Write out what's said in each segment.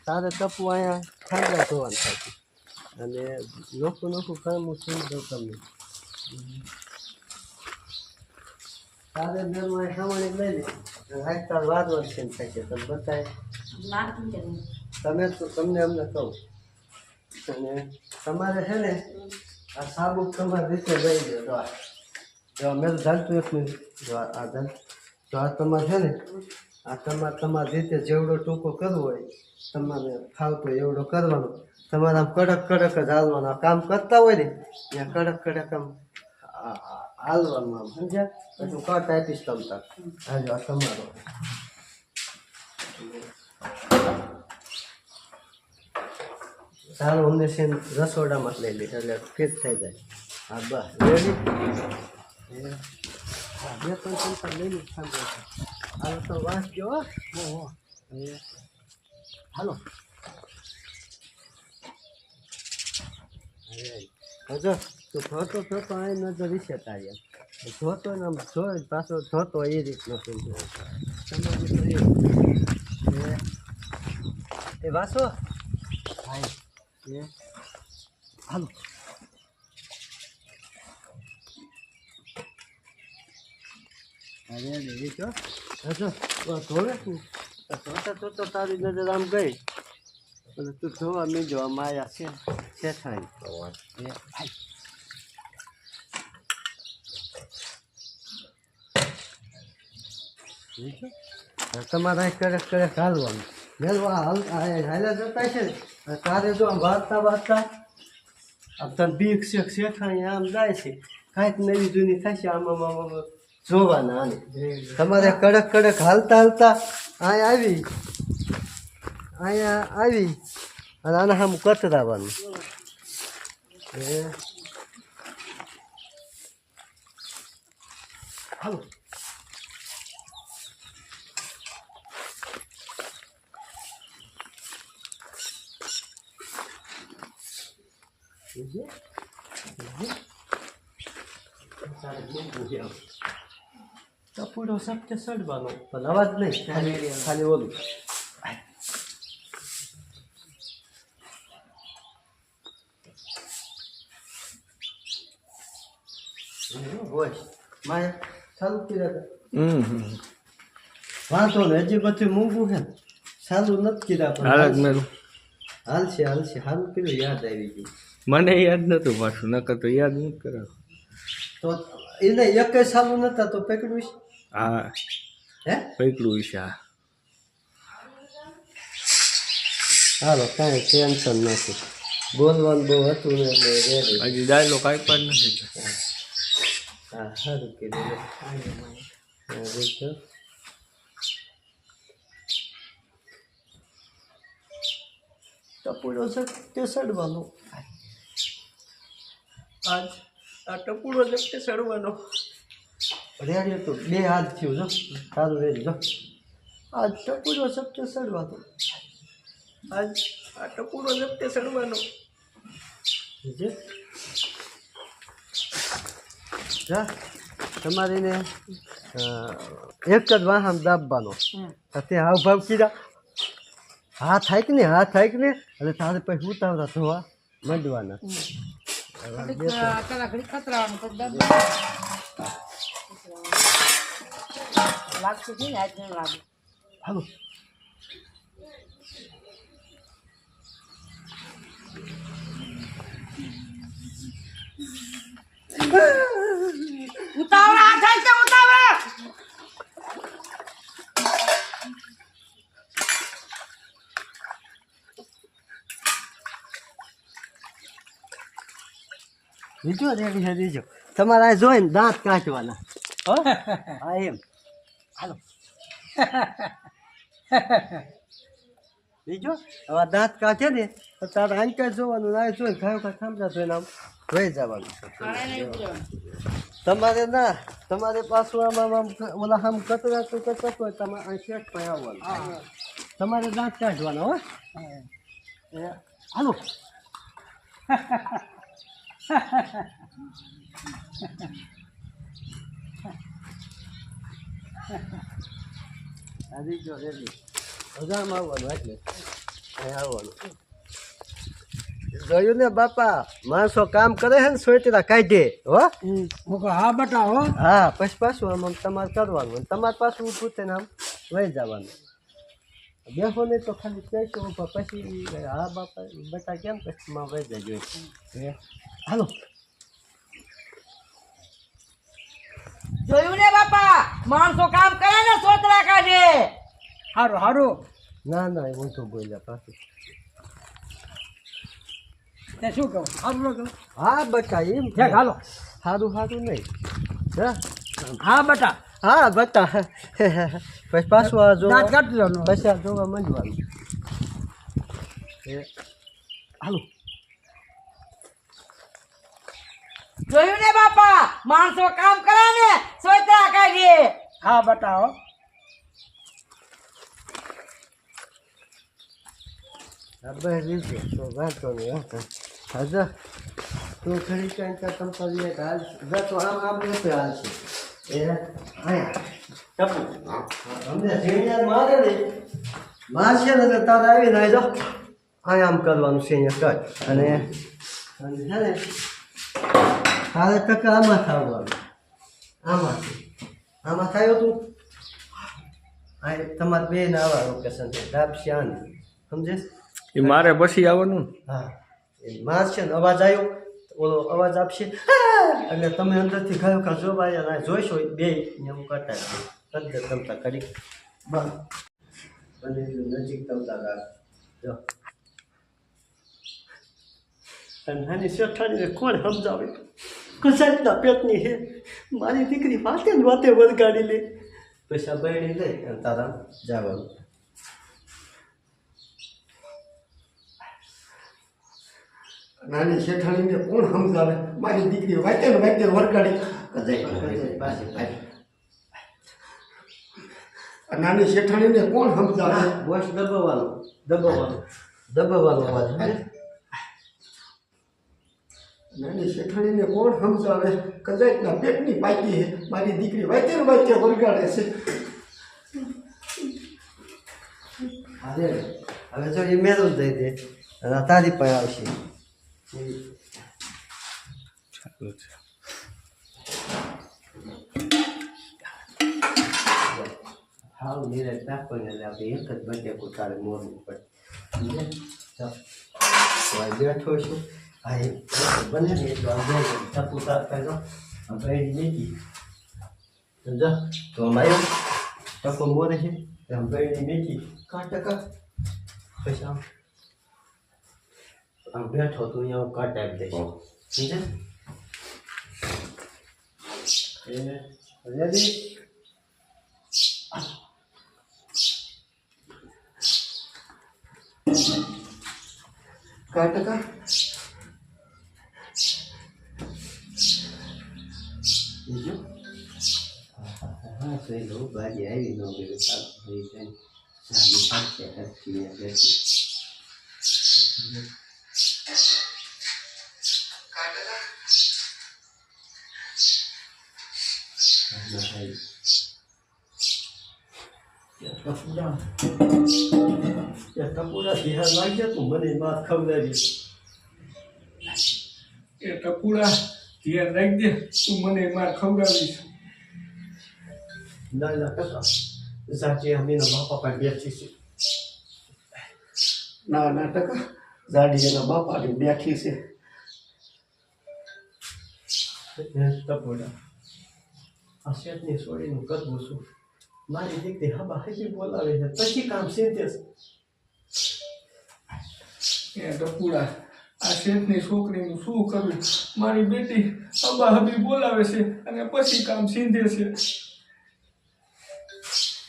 તારે ટપવું અહીંયા ખાંડલા ધોવાનું થાય અને નોખું નોખું કામ શું દઉં તમને તારે ઘરમાં ખાવાની લઈ લે આજકાલ વાદળ છે થાય છે તમે બતાવે તમને અમને કહું અને તમારે છે ને આ સાબુ તમારી રીતે લઈ લો જો મેં ચાલતું એક મિનિટ જો આ જો આ તમારે છે ને આ તમારી રીતે જેવડો ટૂંકો કરવો હોય તમારે ફાવતો એવડો કરવાનો તમારે આમ કડક કડક જ હાલવાનું કામ કરતા હોય ને ત્યાં કડક કડક આમ હાલવાનું આમ સમજ્યા પછી કટ આપીશ તમતા હાજો આ તમારો સારું અમને છે રસોડામાં જ લઈ લઈશ એટલે ફિટ થઈ જાય હા બસ રેડી હા બે ત્રણ ચમચા લઈ લઈશ હાલો તો વાંચજો હાલો હજો તું જોતો આ નજર વિશે તારી જોતો ને આમ જોઈ પાછો જોતો એ રીતનો એ વાસો હા એ હાલો અરે એ જો હજો ધોવે જોતો તારી નજર આમ ગઈ એટલે તું જોવા મીજો આ માયા છે શેઠાણી તમારે કડક કડક હાલવાનું મેલવા હાલ્યા જતા છે ને તારે જો આમ વાંચતા વાંચતા આમ તને બીક શેખ શેઠાણી આમ જાય છે કાંઈક નવી જૂની થશે આમાં આમાં જોવાના આને તમારે કડક કડક હાલતા હાલતા અહીંયા આવી અને આના સામું કતરાવાનું હાલો ટપુડો સત્ય સડવાનો પણ અવાજ નહીં ખાલી ઓલું હોય મારે ચાલુ કર્યા વાંધો ને હજી બધું મૂંગું છે ચાલુ નથી કર્યા પણ હાલશે સારું કર્યું યાદ આવી ગયું મને યાદ નતું પાછું નકર તો યાદ નથી કરાવ તો એને એક ચાલુ નતા તો પકડ્યું છે હા હે પકડ્યું છે હાલો કાંઈ ટેન્શન નથી બોલવાનું બહુ હતું ને એટલે હજી ડાયલો કાંઈ પણ નથી હા સારું કીધું ટપુડો તે સડવાનો આજ આ ટપુડો જપ્તે સડવાનો રેડિયો તો બે હાથ થયું જો સારું રેડી જો આજ ટપુડો જપ્તે સડવાનો આજ આ ટપુડો જપ્તે સડવાનો જા તમારે ને એક જ વાહન દાબવાનો તે હાવ ભાવ કીધા હાથ હાઈક ને એટલે તારે પછી ઉતાવળા ધોવા માંડવાના હાલો ઉતાવળા થાય છે ઉતાવળા બીજો રેડી છે બીજો તમારે આ જોઈને દાંત કાઢવાના હો હા એમ હાલો બીજો હવે દાંત કાઢે ને તો તારે આંકા જોવાનું ના જોઈને ખાયો ખા ખામતા જોઈને આમ વહી જવાનું તમારે ના તમારે પાછું આમ ઓલા આમ કચરા તો કચરો હોય તમારે અહીં શેઠ પણ આવવાનું તમારે દાંત કાઢવાના હો હાલો આવી ગયો રેડી બજારમાં આવવાનું એટલે અહીં આવવાનું જોયું ને બાપા માણસો કામ કરે છે ને સોયતરા કાઢે હો હા બટા હો હા પછી પાછું આમ તમારે કરવાનું તમારે પાછું ઊભું થઈને આમ વહી જવાનું બેસો નહીં તો ખાલી કહેશું પછી હા બાપા બટા કેમ પછી માં વહી જાય જોઈએ હાલો જોયું ને બાપા માણસો કામ કરે ને સોતરા કાઢે હારું હારું ના ના હું તો બોલ્યા પાછું તે શું કહું હારું ન કહું હા બટા એમ ઠેક હાલો સારું સારું નહીં હા હા બટા હા બટા પછી પાછું આ જો દાંત કાઢી લેવાનો પછી આ જોવા માંડવાનું હાલો જોયું ને બાપા માણસો કામ કરે ને સોતરા કાઢે હા બટા હો હવે લીધે તો વાંચો નહીં હજા તું ખરી કાંઈ તમ કરી હાલ તો આમ નથી હાલશે એ અહીંયા ટપુ અમને ઝીણિયા મારે ને મારશે ને એટલે તારે આવીને આવી જાઓ અહીંયા આમ કરવાનું છે અહીંયા કર અને છે ને તારે ટકા આમાં થવાનું આમાં થયો તું આ તમારે બેન આવા લોકેશન છે ડાબશે આને સમજે એ મારે પછી આવવાનું ને? હા એ મારશે ને અવાજ આવ્યો ઓલો અવાજ આપશે એટલે તમે અંદરથી ગયો કાં જોવા ના જોઈશો બે હું કરતા તદ્દન તમતા કરી બસ અને નજીક તમતા રાખ જો અને નાની શેઠાણીને કોણ સમજાવે કસાઈના પેટની છે મારી દીકરી વાતે ને વાતે વળગાડી લે પૈસા બહેણી લઈ અને તારા જવાનું નાની શેઠાણીને કોણ સમજાવે મારી દીકરી વાંચે ને વાંચે વરગાડી નાની શેઠાણીને કોણ સમજાવે વોશ દબાવવાનો અવાજ નાની શેઠાણીને કોણ સમજાવે કદાચના પેટની પાકી છે મારી દીકરી વાંચે ને વાંચે વરગાડે છે હવે જો ઈમેલ જ દઈ દે અને તારી પાસે આવશે ચાલુ છે હાવ નિરાશ રાખો ને એટલે આપણે એક જ બટેકું તારે મોરવું પડે બેઠો છું આ એક બને ને તો આ બે ટપુ તાર કરજો ભાઈ મેકી સમજા તો માયો ટપુ મોરે છે આમ ભાઈ મેકી કાટ પછી આમ બેઠો તું અહીંયા હું કાટ આપી દઈશ સમજે રેડી કાટકા બીજું હા તો એ લોકો ભાજી આવી ન ગયું સારું થઈ જાય સારી પાસે હરખી બેસી ટપુડા બિહાર લાગ્યા તું મને વાત ખવડાવી એ ટપુડા ધ્યાન રાખજે તું મને માર ખવડાવીશ ના ના ટકા સાચી અમીના બાપા પાસે બેઠી છે ના ના ટકા જાડી એના બાપાની બેઠી છે ટપુડા આ શેઠની છોડીનું કરવું છું મારી દીકરી હબા હજી બોલાવે છે પછી કામ સીધે એ ટપુડા આ શેઠની છોકરીનું શું કરવું મારી બેટી અબા હબી બોલાવે છે અને પછી કામ સીધે છે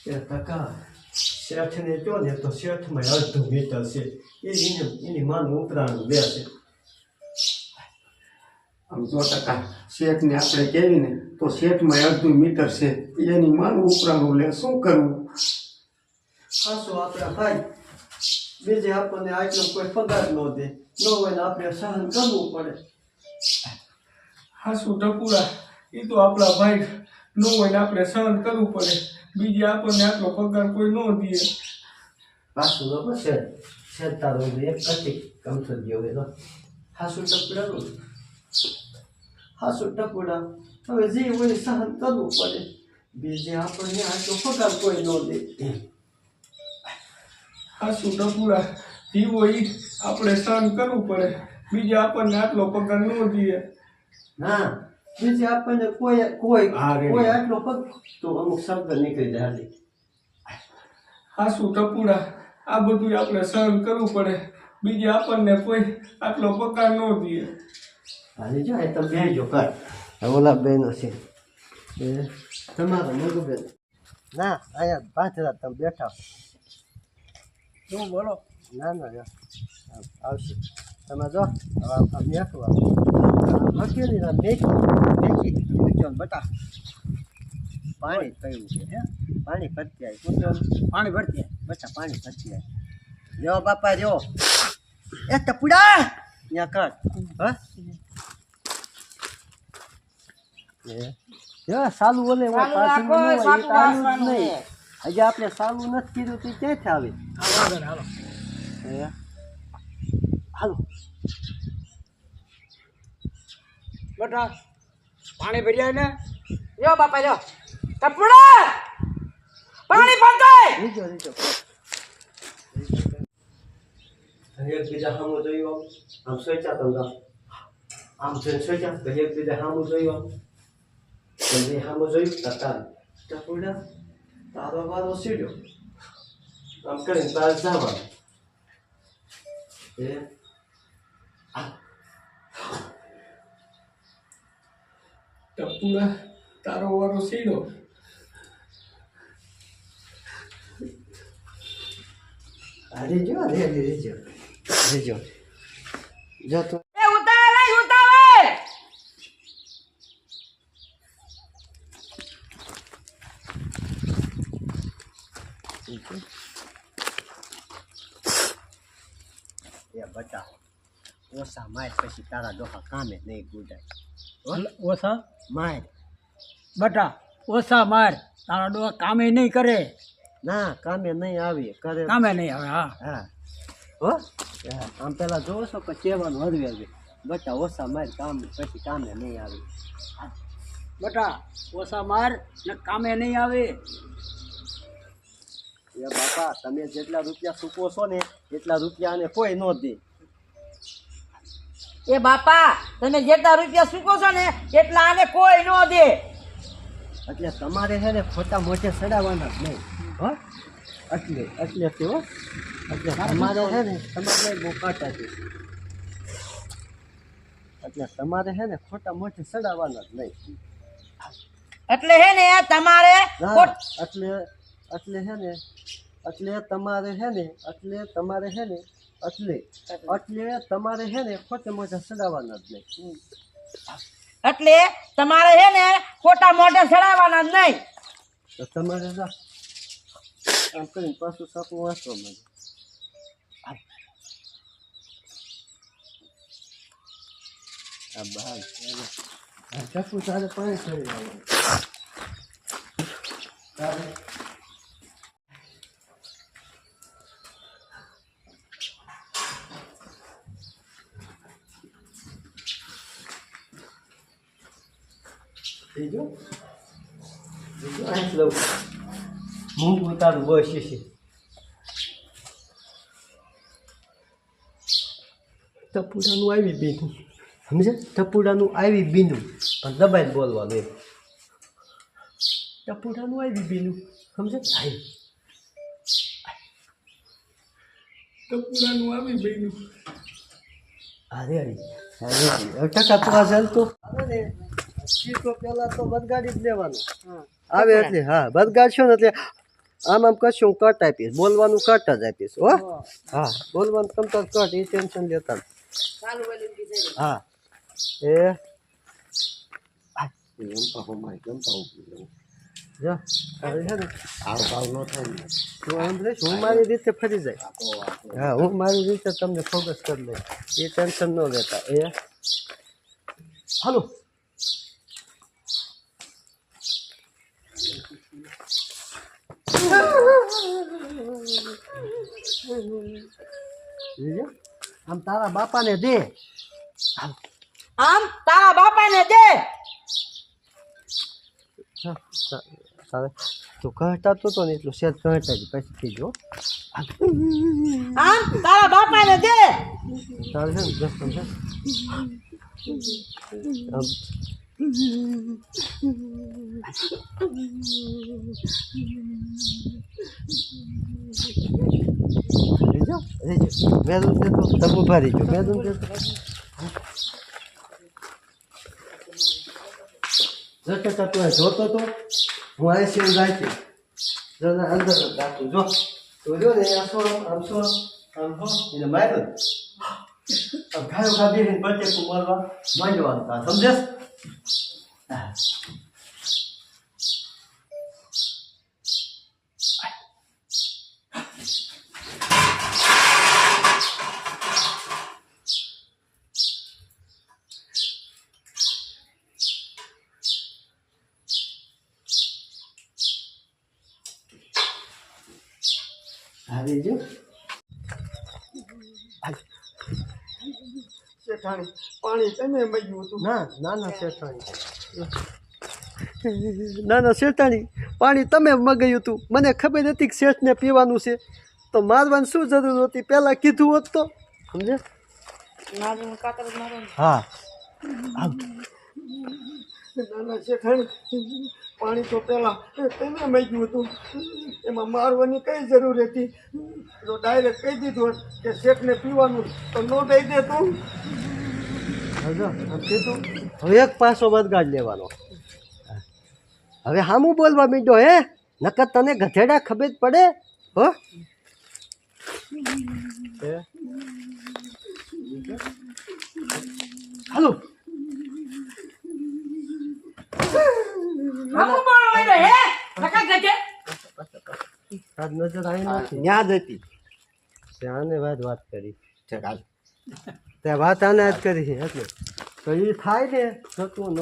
કે ટકા શેઠને કહો ને તો શેઠમાં અડધું મીટર છે એની માનું ઉપરાણું બે છે આમ 100% શેઠને આપણે કહેવી ને તો શેઠમાં અડધું મીટર છે એની માનું ઉપરાનું લે શું કરવું ખાસો આપણા ભાઈ બીજે આપણને આટલો કોઈ પગાર ન દે ન હોય ને આપણે સહન કરવું પડે હાસુ ટપુડા એ તો આપણા ભાઈ ન હોય ને આપણે સહન કરવું પડે બીજી આપણને આટલો પગાર કોઈ ન દે. પાછું લોકો છે તારો એક કટી કમથો ગયો હોય તો હાસુ ટપુડાનું હાસુ ટપુડા હવે જે હોય સહન કરવું પડે બીજે આપણને આટલો પગાર કોઈ ન દે હાસુ ટપુડા જીવો ઈ આપણે સહન કરવું પડે, બીજે આપણને આટલો પગાર ન દે. ના બીજે આપણને કોઈ કોઈ હા, રેડી. કોઈ આટલો પગ તો અમુક શબ્દ નીકળી જાય હાલી. હાસુ ટપુડા આ બધું આપણે સહન કરવું પડે, બીજે આપણને કોઈ આટલો પગાર ન દે. હાલી જાય તમે બેસજો કર ઓલા બેનો છે એ તમારો મગુ બેન ના અહીંયા પાંચરા તમે બેઠા શું બોલો? ના ના જો આવશે તમે જો મેકવા હકેલી ના મેકી બટા પાણી પીવું છે હે પાણી ભરતી આવી શું કહેવાનું પાણી ભરતી આવી બચ્ચા પાણી ભરતી આવી જો બાપા જો એ ટપુડા ત્યાં કર હા સાલું બોલે ચાલુ રાખો, સાચું રાખવાનું છે. હજી આપણે સાલું નથી કીધું તો ક્યાંથી આવે હાલો હાલો બેટા પાણી ભર્યા ને યો બાપા યો ટપુડા પાણી ભરતાય રીજો એકબીજા સામું જોયું આમ સોચ્યા તમે આમ જોઈને સોચ્યા તો એકબીજા સામું જોયું પછી સામું જોયું તારું ટપુડા તારો વારો સીડ્યો આમ કરીને તાર જવાનું ટપુડા તારો વારો સીડો. રીજો જો તું એ ઉતાવળ નહીં, ઉતાવળ એ બટા ઓછા માર પછી તારા ડોહા કામે નહીં ગુડાય ઓછા માર બેટા ઓછા માર તારા ડોહા કામે નહીં કરે, ના કામે નહીં આવી કરે કામે નહીં આવે. હા હા હો આમ પેલા જોવો છો કે કહેવાનું હરવે બટા ઓછા માર કામ પછી કામે નહીં આવી બેટા ઓછા માર ને કામે નહીં આવે. એ બાપા તમે જેટલા રૂપિયા ચૂકવો છો ને એટલા રૂપિયા આને કોઈ ન દે એ બાપા તમે જેટલા રૂપિયા ચૂકો છો ને એટલા આને કોઈ ન દે. એટલે તમારે છે ને ખોટા મોઢે ચડાવવાના જ નહીં હો એટલે તે હો એટલે તમારે છે ને તમારે બહુ કાંટા છે એટલે તમારે છે ને ખોટા મોઢે ચડાવવાના જ નહીં એટલે હે ને તમારે ના ખોટ- એટલે છે ને એટલે તમારે છે ને એટલે તમારે છે ને એટલે તમારે છે ને ખોટે મોઢે ચડાવવાના જ નહીં એટલે તમારે હે ને ખોટા મોઢે ચડાવવાના જ નહીં. તો તમારે જા આમ કરીને પાછું સપનું વાંચવા માંડે આ બહાર ચકુ તારે પાણી ચડી જવાનું તારે બીજું અહીં લઉં મૂંગ ઉતારું બસ છે ટપુડાનું આવી બીનું સમજે ટપુડાનું આવી બીનું પણ દબાઈને બોલવાનું એમ ટપુડાનું આવી બીનું સમજે આવી ટપુડાનું આવી બન્યું. અરે ટકા તો આ ચાલતો તો પેલા તો બદગાડી જ લેવાનું આવે એટલે હા બદગાડશો ને એટલે આમ કરશું હું કટ આપીશ બોલવાનું કટ જ આપીશ હો હા બોલવાનું તમ તો કટ એ ટેન્શન લેતા નહીં. હા એ જો હવે છે ને તું આમ રહીશ હું મારી રીતે ફરી જાય હા હું મારી રીતે તમને ફોકસ કરી લઈશ એ ટેન્શન ન લેતા એ હાલો જોજો. આમ તારા બાપાને દે. આમ તારા બાપાને દે. તારે તું કહેતાતો તો ને એટલું શેર કહેતા જ પછી કીજો. આમ તારા બાપાને દે. તારે છે ને બસ સમજે. આમ રેજો મેદું દે તો તમે ઉભા રહીજો. મેદું દે તો જતા તું જોતો તો હું આ સેવ રાખી જો અંદર જ રાખું. જો તો જો ને આમ એને માર્યો આમ ખાયો ખાધી બચે તું મારવા માંડવાનું તા સમજે. આવી જો શેઠાણી પાણી તમે મગ્યું હતું. ના શેઠાણી ના શેઠાણી પાણી તમે મગાવ્યું હતું. મને ખબર હતી કે શેઠને પીવાનું છે તો મારવાની શું જરૂર હતી? પહેલાં કીધું હોત તો સમજે. હા નાના શેઠાણી પાણી તો પહેલાં તમે મગ્યું હતું. એમાં મારવાની કઈ જરૂર હતી? જો ડાયરેક્ટ કહી દીધું હોત કે શેઠને પીવાનું તો નો દઈ દે તું. હજો આમ કીધું. હવે એક પાસો વદગાડ લેવાનો. હવે હામું બોલવા માંડ્યો હે? નકર તને ગધેડા ખબર પડે હો. હાલો આમ બોલો હે નકા ગજે. તાર નજર આવી નથી. યાદ હતી આને વાત કરી તે વાત આને જ કરી છે એટલે તો એ થાય ને જો તું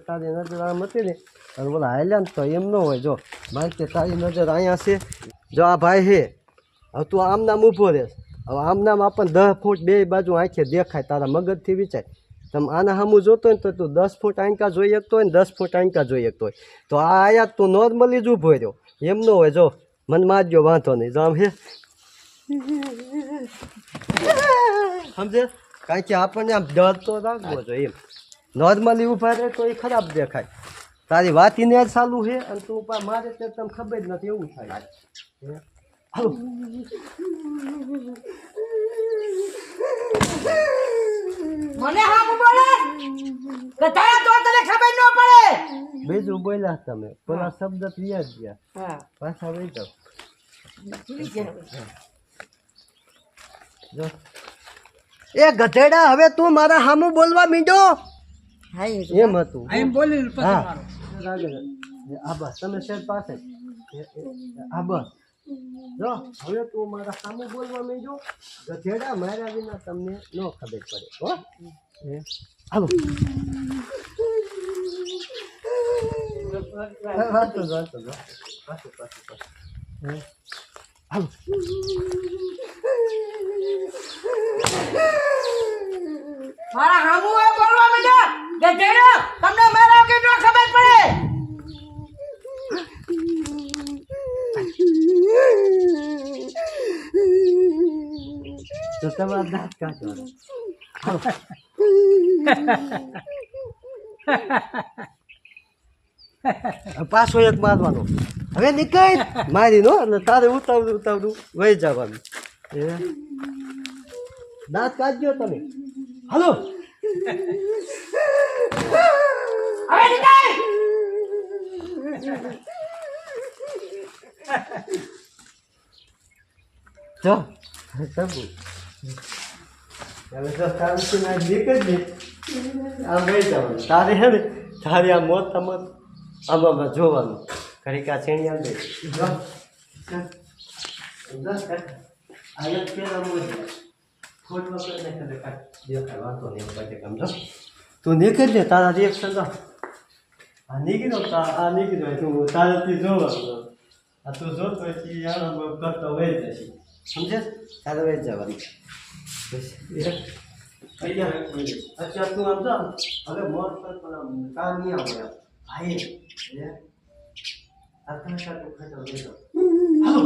તારી નજર આમ હતી ને અને બોલા હાલ્યા ને તો એમ ન હોય. જો મારે કે તારી નજર અહીંયા છે. જો આ ભાઈ છે હવે તું આમ નામ ઊભો રહેશ. હવે આમ નામ આપણને 10 ફૂટ બે બાજુ આંખે દેખાય તારા મગજથી વિચાર. તમે આના સામું જોતો હોય ને તો તું 10 ફૂટ આંકા જોઈ શકતો હોય ને 10 ફૂટ આંકા જોઈ શકતો હોય. તો આ આયા તું નોર્મલી જ ઊભો રહ્યો એમ ન હોય. જો મન મારજો વાંધો નહીં. જો આમ હે સમજે કારણ કે આપણને આમ ડર તો રાખવો જોઈએ એમ. નોર્મલી ઊભા રહે તો એ ખરાબ દેખાય. તારી વાતીને જ ચાલુ છે અને તું ઉપર મારે તે તમને ખબર જ નથી એવું થાય. હાલો મને હામ બોલે ગધા તો તને ખબર ન પડે. બીજું બોલ્યા તમે પેલા શબ્દ પ્રિય જ ગયા હા પાછા વહી જાઓ. જો એ ગધેડા હવે તું મારા સામું બોલવા માંડ્યો એમ હતું. હા આ બસ તમે શેર પાસે આ બસ. જો હવે તું મારા સામું બોલવા માંડ્યો. ગધેડા માર્યા વિના તમને ન ખબર પડે હો. હાલો વાંચો હાલો મારા હામુ એ બોલવા માંડ્યા ગધેડો તમને મારા કે ન ખબર પડે. તો તમારા દાંત કાઢો. પાછો એક મારવાનો. હવે નીકળ મારી નો એટલે તારે ઉતાવળું વહી જવાનું. દાંત કાઢજો તમે. હાલો હવે નીકળ. જો સબુ હવે જો તારી ના નીકળજે આમ વહી જવાનું. તારે હે ને તારી આ મોત આમાં જોવાનું. ઘડીક આ છેણી આમ દે તું નીકળજે તારા રિએક્શન આ નીકળ્યો આ નીકળ્યો તું તારાથી જોવાનું. આ તું જો તો યાર કરતો વહી જશે સમજે તારે વહી જવાનું બસ અત્યારે તું આમ જામ હવે મોર પર પણ આમ કામ નહીં આવે ભાઈ આ ખાટું ખાટું લેતો હાલો